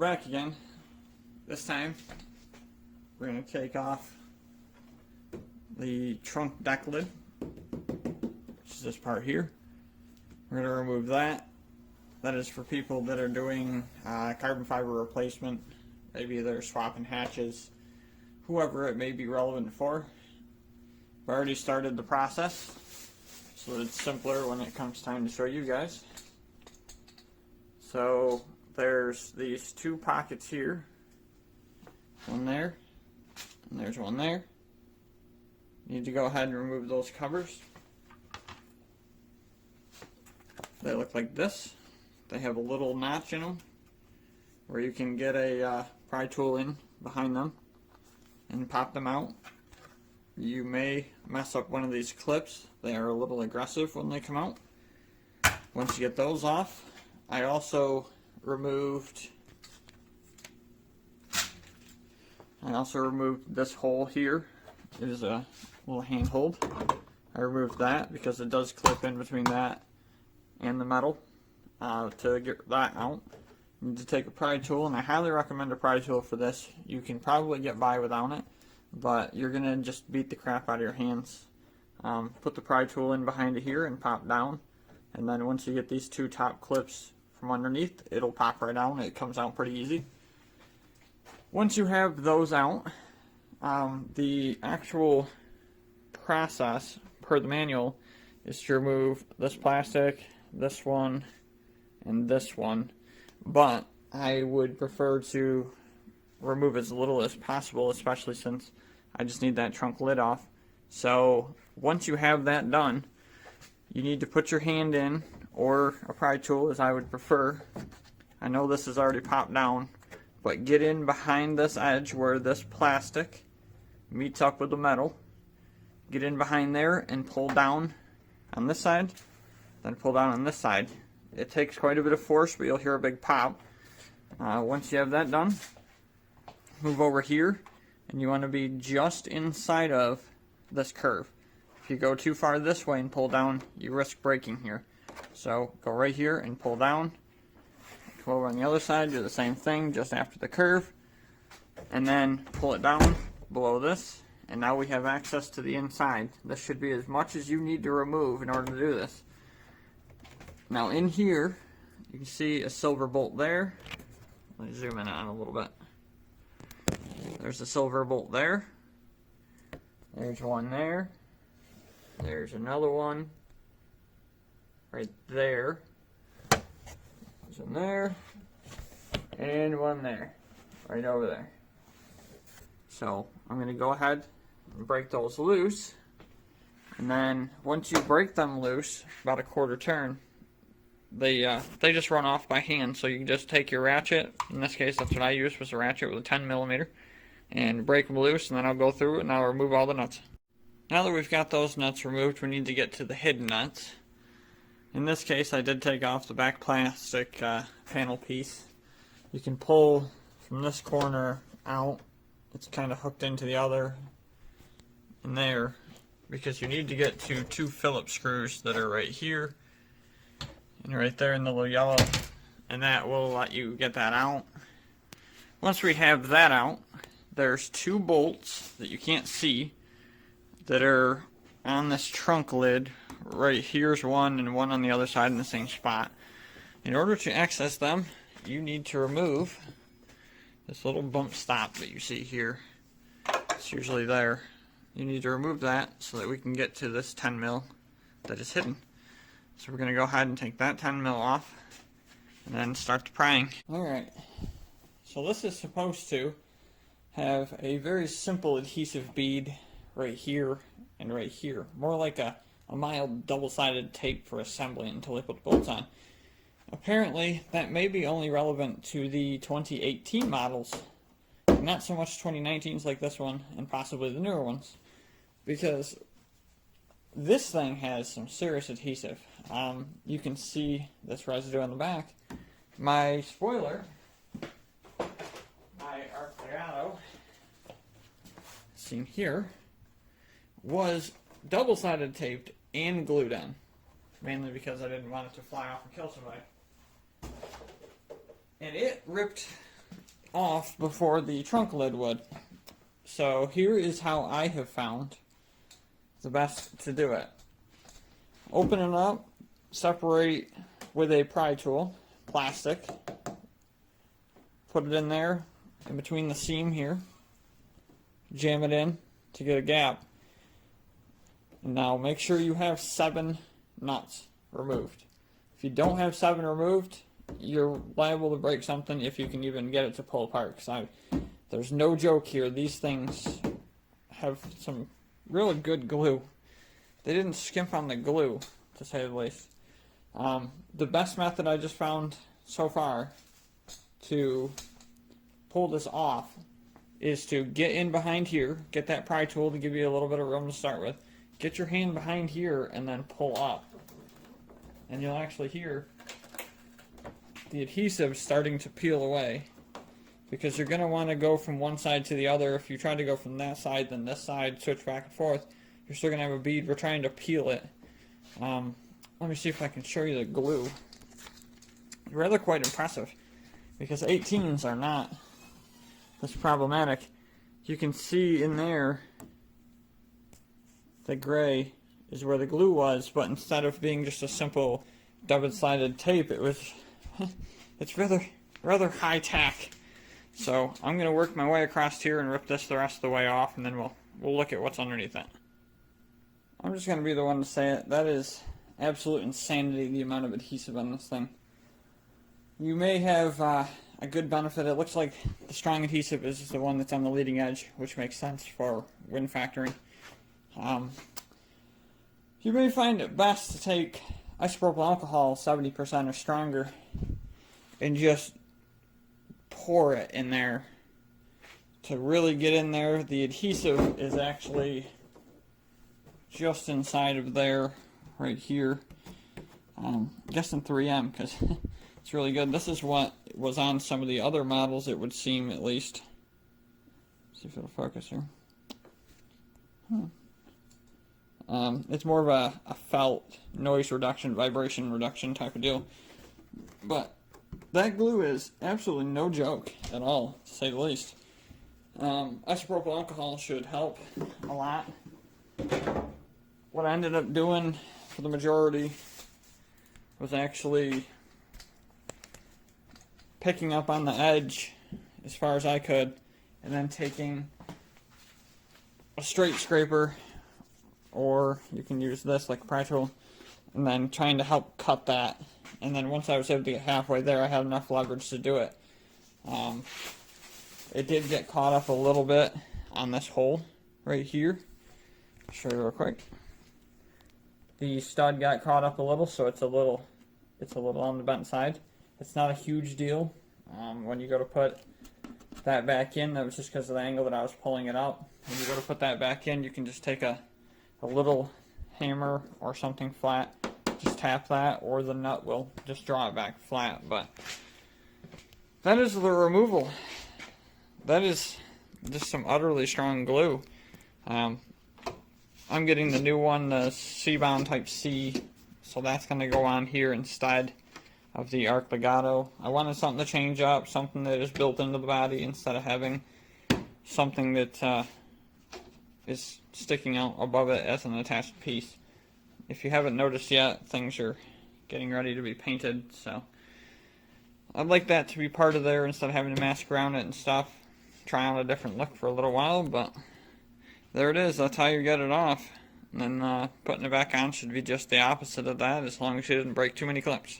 back again. This time, we're going to take off the trunk deck lid, which is this part here. We're going to remove that. That is for people that are doing carbon fiber replacement. Maybe they're swapping hatches, whoever it may be relevant for. I've already started the process, so that it's simpler when it comes time to show you guys. So there's these two pockets here. One there, and there's one there. You need to go ahead and remove those covers. They look like this. They have a little notch in them where you can get a pry tool in behind them and pop them out. You may mess up one of these clips. They are a little aggressive when they come out. Once you get those off, I also removed this hole here. It is a little handhold. I removed that because it does clip in between that and the metal. To get that out, you need to take a pry tool, and I highly recommend a pry tool for this. You can probably get by without it, but you're going to just beat the crap out of your hands. Put the pry tool in behind it here and pop down, and then once you get these two top clips from underneath, it'll pop right down. It comes out pretty easy. Once you have those out, the actual process per the manual is to remove this plastic, this one, and this one, but I would prefer to remove as little as possible, especially since I just need that trunk lid off. So once you have that done, you need to put your hand in, or a pry tool as I would prefer. I know this is already popped down, but get in behind this edge where this plastic meets up with the metal. Get in behind there and pull down on this side, then pull down on this side. It takes quite a bit of force, but you'll hear a big pop. Once you have that done, move over here, and you want to be just inside of this curve. If you go too far this way and pull down, you risk breaking here. So go right here and pull down. Come over on the other side, do the same thing just after the curve, and then pull it down below this, and now we have access to the inside. This should be as much as you need to remove in order to do this. Now in here, you can see a silver bolt there. Let me zoom in on a little bit. There's a silver bolt there. There's one there. There's another one right there. There's one there. And one there. Right over there. So I'm going to go ahead and break those loose. And then once you break them loose, about a quarter turn, they just run off by hand. So you can just take your ratchet. In this case, that's what I used, was a ratchet with a 10mm, and break them loose, and then I'll go through it and I'll remove all the nuts. Now that we've got those nuts removed, we need to get to the hidden nuts. In this case, I did take off the back plastic panel piece. You can pull from this corner out. It's kind of hooked into the other in there, because you need to get to two Phillips screws that are right here and right there in the little yellow, and that will let you get that out. Once we have that out, there's two bolts that you can't see that are on this trunk lid. Right here's one, and one on the other side in the same spot. In order to access them, you need to remove this little bump stop that you see here. It's usually there. You need to remove that so that we can get to this 10mm that is hidden. So we're going to go ahead and take that 10mm off and then start the prying. Alright, so this is supposed to have a very simple adhesive bead right here and right here. More like a mild double-sided tape for assembly until they put the bolts on. Apparently, that may be only relevant to the 2018 models, not so much 2019s like this one, and possibly the newer ones, because this thing has some serious adhesive. You can see this residue on the back. My spoiler, my Arcleado, seen here, was double-sided taped and glued on, mainly because I didn't want it to fly off and kill somebody. And it ripped off before the trunk lid would. So here is how I have found the best to do it. Open it up, separate with a pry tool, plastic, put it in there, in between the seam here, jam it in to get a gap. And now make sure you have 7 nuts removed. If you don't have 7 removed, you're liable to break something if you can even get it to pull apart. Because there's no joke here. These things have some really good glue. They didn't skimp on the glue, to say the least. The best method I just found so far to pull this off is to get in behind here, get that pry tool to give you a little bit of room to start with, get your hand behind here and then pull up. And you'll actually hear the adhesive starting to peel away, because you're going to want to go from one side to the other. If you try to go from that side, then this side, switch back and forth, you're still going to have a bead. We're trying to peel it. Let me see if I can show you the glue. It's rather quite impressive, because 18s are not this problematic. You can see in there the gray is where the glue was, but instead of being just a simple double-sided tape, it was it's rather high tech. So I'm gonna work my way across here and rip this the rest of the way off, and then we'll look at what's underneath it. I'm just gonna be the one to say it. That is absolute insanity, the amount of adhesive on this thing. You may have a good benefit. It looks like the strong adhesive is the one that's on the leading edge, which makes sense for wind factoring. You may find it best to take isopropyl alcohol 70% or stronger and just pour it in there to really get in there. The adhesive is actually just inside of there, right here. I guess in 3M, because it's really good. This is what was on some of the other models, it would seem, at least. Let's see if it'll focus here. It's more of a felt noise reduction, vibration reduction type of deal. But that glue is absolutely no joke at all, to say the least. Isopropyl alcohol should help a lot. What I ended up doing for the majority was actually picking up on the edge as far as I could, and then taking a straight scraper, or you can use this like a pry tool, and then trying to help cut that. And then once I was able to get halfway there, I had enough leverage to do it. It did get caught up a little bit on this hole right here. I'll show you real quick. The stud got caught up a little, so it's a little on the bent side. It's not a huge deal. When you go to put that back in, that was just because of the angle that I was pulling it up. When you go to put that back in, you can just take a little hammer or something flat, just tap that, or the nut will just draw it back flat. But that is the removal. That is just some utterly strong glue. I'm getting the new one, the C-Bond Type C, so that's going to go on here instead of the Arc Legato. I wanted something to change up, something that is built into the body instead of having something that is sticking out above it as an attached piece. If you haven't noticed yet, things are getting ready to be painted, so I'd like that to be part of there instead of having to mask around it and stuff. Try on a different look for a little while, but there it is. That's how you get it off. And then putting it back on should be just the opposite of that, as long as you didn't break too many clips.